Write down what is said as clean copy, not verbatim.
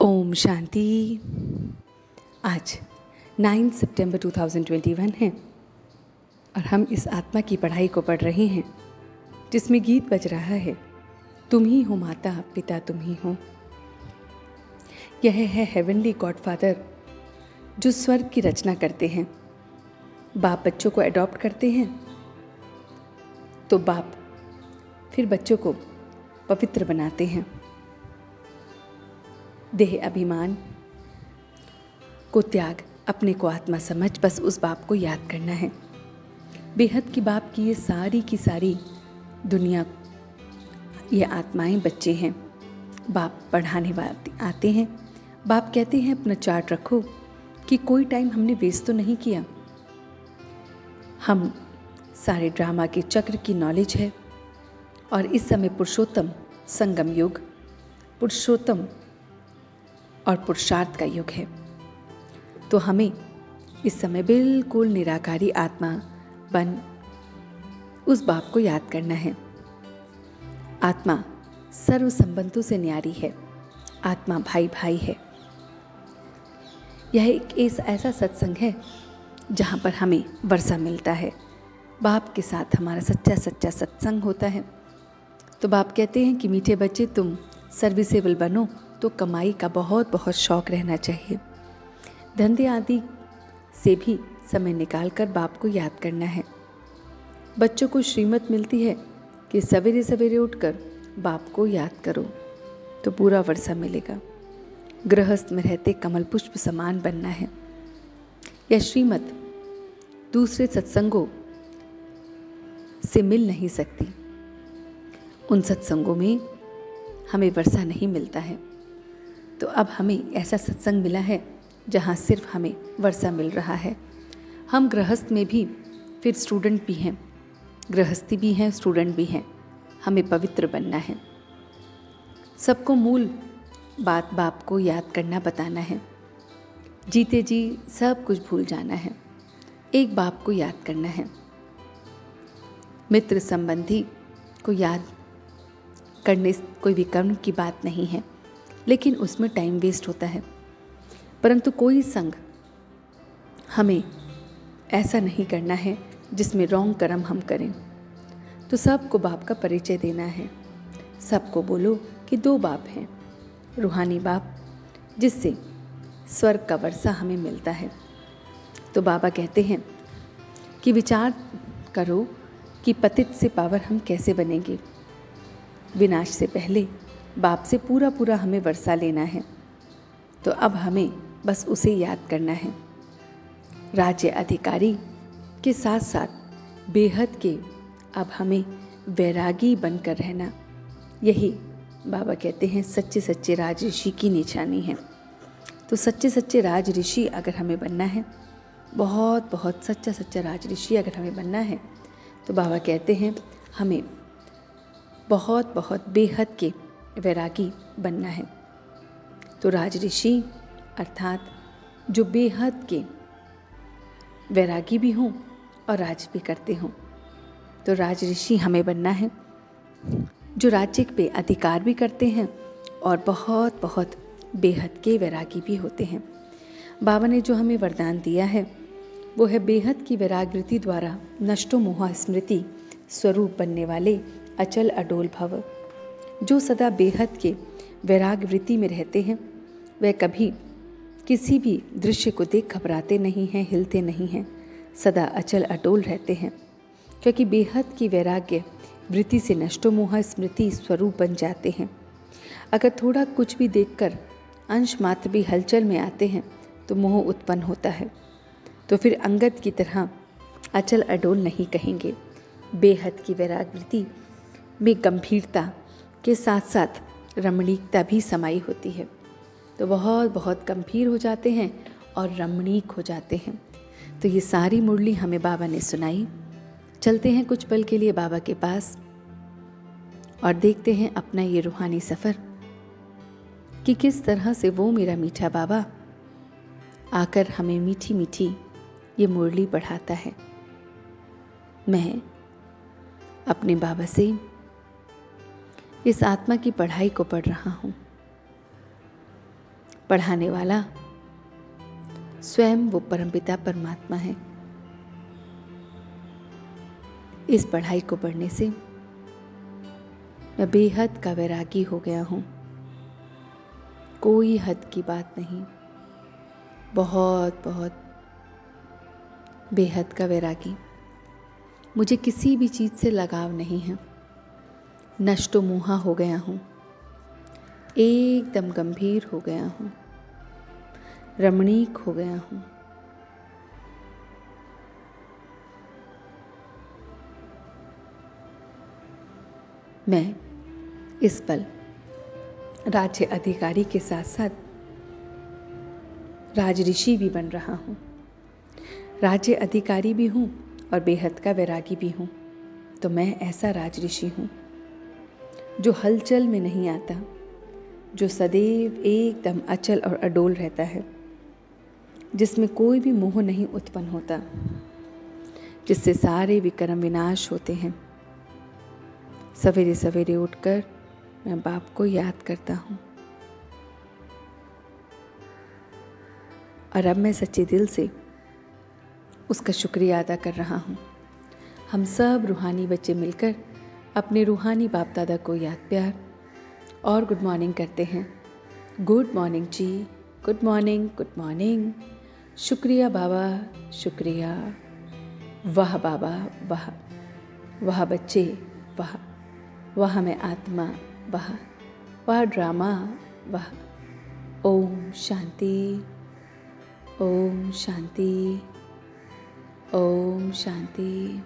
ओम शांति। आज 9 सितंबर 2021 है और हम इस आत्मा की पढ़ाई को पढ़ रहे हैं जिसमें गीत बज रहा है, तुम ही हो माता पिता तुम ही हो। यह है हेवनली गॉडफादर जो स्वर्ग की रचना करते हैं। बाप बच्चों को अडॉप्ट करते हैं तो बाप फिर बच्चों को पवित्र बनाते हैं। देह अभिमान को त्याग, अपने को आत्मा समझ, बस उस बाप को याद करना है। बेहद की बाप की ये सारी की सारी दुनिया, ये आत्माएं बच्चे हैं। बाप पढ़ाने वाले आते हैं। बाप कहते हैं अपना चार्ट रखो कि कोई टाइम हमने वेस्ट तो नहीं किया। हम सारे ड्रामा के चक्र की नॉलेज है और इस समय पुरुषोत्तम संगम युग, पुरुषोत्तम और पुरुषार्थ का युग है। तो हमें इस समय बिल्कुल निराकारी आत्मा बन उस बाप को याद करना है। आत्मा सर्व संबंधों से न्यारी है। आत्मा भाई भाई है। यह एक ऐसा सत्संग है जहाँ पर हमें वर्षा मिलता है। बाप के साथ हमारा सच्चा सच्चा सत्संग होता है। तो बाप कहते हैं कि मीठे बच्चे, तुम सर्विसेबल बनो तो कमाई का बहुत बहुत शौक रहना चाहिए। धंधे आदि से भी समय निकालकर बाप को याद करना है। बच्चों को श्रीमत मिलती है कि सवेरे सवेरे उठकर बाप को याद करो तो पूरा वर्षा मिलेगा। गृहस्थ में रहते कमल पुष्प समान बनना है। यह श्रीमत दूसरे सत्संगों से मिल नहीं सकती। उन सत्संगों में हमें वर्षा नहीं मिलता है। तो अब हमें ऐसा सत्संग मिला है जहाँ सिर्फ हमें वर्षा मिल रहा है। हम गृहस्थ में भी फिर स्टूडेंट भी हैं, गृहस्थी भी हैं, स्टूडेंट भी हैं। हमें पवित्र बनना है। सबको मूल बात बाप को याद करना, बताना है। जीते जी सब कुछ भूल जाना है। एक बाप को याद करना है। मित्र संबंधी को याद करने कोई भी कर्म की बात नहीं है, लेकिन उसमें टाइम वेस्ट होता है। परंतु कोई संग हमें ऐसा नहीं करना है जिसमें रॉन्ग कर्म हम करें। तो सबको बाप का परिचय देना है। सबको बोलो कि दो बाप हैं। रूहानी बाप जिससे स्वर्ग का वर्षा हमें मिलता है। तो बाबा कहते हैं कि विचार करो कि पतित से पावर हम कैसे बनेंगे। विनाश से पहले बाप से पूरा पूरा हमें वर्षा लेना है। तो अब हमें बस उसे याद करना है। राज्य अधिकारी के साथ साथ बेहद के अब हमें वैरागी बनकर रहना। यही बाबा कहते हैं सच्चे सच्चे राज ऋषि की निशानी है। तो सच्चे सच्चे राज ऋषि अगर हमें बनना है, बहुत बहुत सच्चा सच्चा राज ऋषि अगर हमें बनना है, तो बाबा कहते हैं हमें बहुत बहुत बेहद के वैरागी बनना है। तो राज ऋषि अर्थात जो बेहद के वैरागी भी हों और राज भी करते हों। तो राज ऋषि हमें बनना है जो राज्य पे अधिकार भी करते हैं और बहुत बहुत बेहद के वैरागी भी होते हैं। बाबा ने जो हमें वरदान दिया है वो है बेहद की वैराग्यवृत्ति द्वारा नष्टो मोह स्मृति स्वरूप बनने वाले अचल अडोल भव। जो सदा बेहद के वैराग वृत्ति में रहते हैं वह कभी किसी भी दृश्य को देख घबराते नहीं हैं, हिलते नहीं हैं, सदा अचल अडोल रहते हैं। क्योंकि बेहद की वैराग्य वृत्ति से नष्टो मोह स्मृति स्वरूप बन जाते हैं। अगर थोड़ा कुछ भी देखकर अंश मात्र भी हलचल में आते हैं तो मोह उत्पन्न होता है। तो फिर अंगद की तरह अचल अडोल नहीं कहेंगे। बेहद की वैराग्यवृत्ति में गंभीरता के साथ साथ रमणीकता भी समाई होती है। तो बहुत बहुत गंभीर हो जाते हैं और रमणीक हो जाते हैं। तो ये सारी मुरली हमें बाबा ने सुनाई। चलते हैं कुछ पल के लिए बाबा के पास और देखते हैं अपना ये रूहानी सफ़र कि किस तरह से वो मेरा मीठा बाबा आकर हमें मीठी मीठी ये मुरली पढ़ाता है। मैं अपने बाबा से इस आत्मा की पढ़ाई को पढ़ रहा हूँ। पढ़ाने वाला स्वयं वो परमपिता परमात्मा है। इस पढ़ाई को पढ़ने से मैं बेहद का वैरागी हो गया हूँ। कोई हद की बात नहीं, बहुत बहुत बेहद का वैरागी। मुझे किसी भी चीज़ से लगाव नहीं है। नष्टो मुहा हो गया हूँ, एकदम गंभीर हो गया हूँ, रमणीक हो गया हूँ। मैं इस पल राज्य अधिकारी के साथ साथ राज ऋषि भी बन रहा हूँ। राज्य अधिकारी भी हूँ और बेहद का वैरागी भी हूँ। तो मैं ऐसा राज ऋषि हूँ जो हलचल में नहीं आता, जो सदैव एकदम अचल और अडोल रहता है, जिसमें कोई भी मोह नहीं उत्पन्न होता, जिससे सारे विक्रम विनाश होते हैं। सवेरे सवेरे उठकर मैं बाप को याद करता हूँ और अब मैं सच्चे दिल से उसका शुक्रिया अदा कर रहा हूँ। हम सब रूहानी बच्चे मिलकर अपने रूहानी बाप दादा को याद प्यार और गुड मॉर्निंग करते हैं। गुड मॉर्निंग जी, गुड मॉर्निंग, गुड मॉर्निंग। शुक्रिया बाबा, शुक्रिया। वाह बाबा, वाह। वाह बच्चे, वाह। वाह मैं आत्मा, वाह। वाह ड्रामा, वाह। ओम शांति, ओम शांति, ओम शांति।